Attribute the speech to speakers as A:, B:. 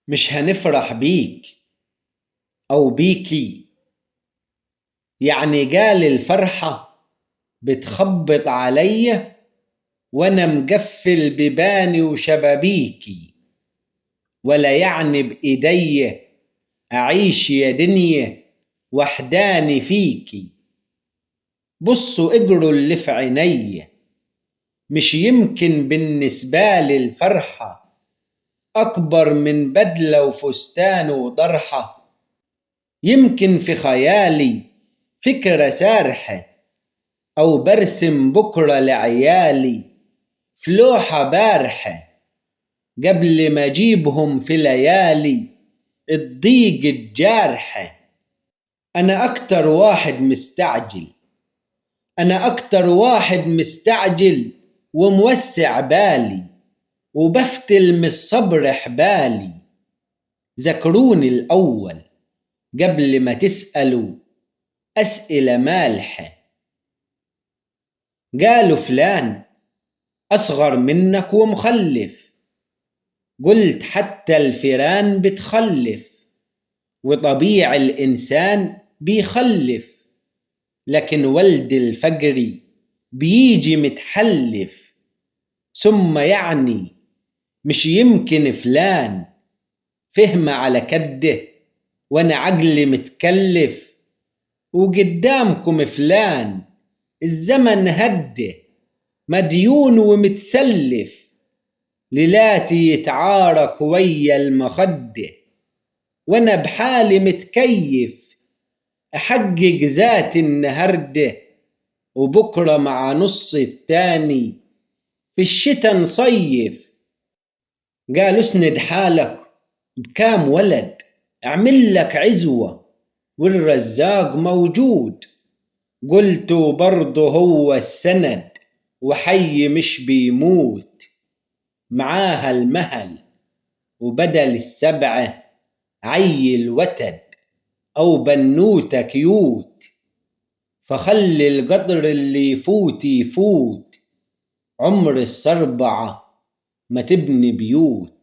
A: مش هنفرح بيك أو بيكي. يعني قال الفرحة بتخبط عليا وأنا مقفل بيباني وشبابيكي، ولا يعني بإيدي أعيش يا دنيا وحداني فيكي. بصوا اجروا اللي في عينيا، مش يمكن بالنسبة لي الفرحة أكبر من بدلة وفستان وطرحة. يمكن في خيالي فكرة سارحة، أو برسم بكرة لعيالي في لوحة بارحة قبل ما أجيبهم في ليالي الضيق الجارحة. أنا أكتر واحد مستعجل، أنا أكتر واحد مستعجل وموسع بالي، وبفتل من الصبر حبالي. ذكروني الأول قبل ما تسألوا أسئلة مالحة. قالوا فلان أصغر منك ومخلف، قلت حتى الفيران بتخلف، وطبيعي الإنسان بيخلف، لكن ولد الفقري بيجي متحلف. ثم يعني مش يمكن فلان فهم على كده وانا عقلي متكلف، وقدامكم فلان الزمن هده مديون ومتسلف، ليلاتي يتعارك ويا المخده وانا بحالي متكيف. احقق ذاتي النهارده وبكره مع نص التاني في الشتا نصيف. قالوا اسند حالك بكام ولد اعمل لك عزوة والرزاق موجود، قلت برضه هو السند وحي مش بيموت. معاها المهل وبدل السبعة عيل وتد أو بنوتة كيوت، فخلي القطر اللي يفوت يفوت، عمر السربعة ما تبني بيوت.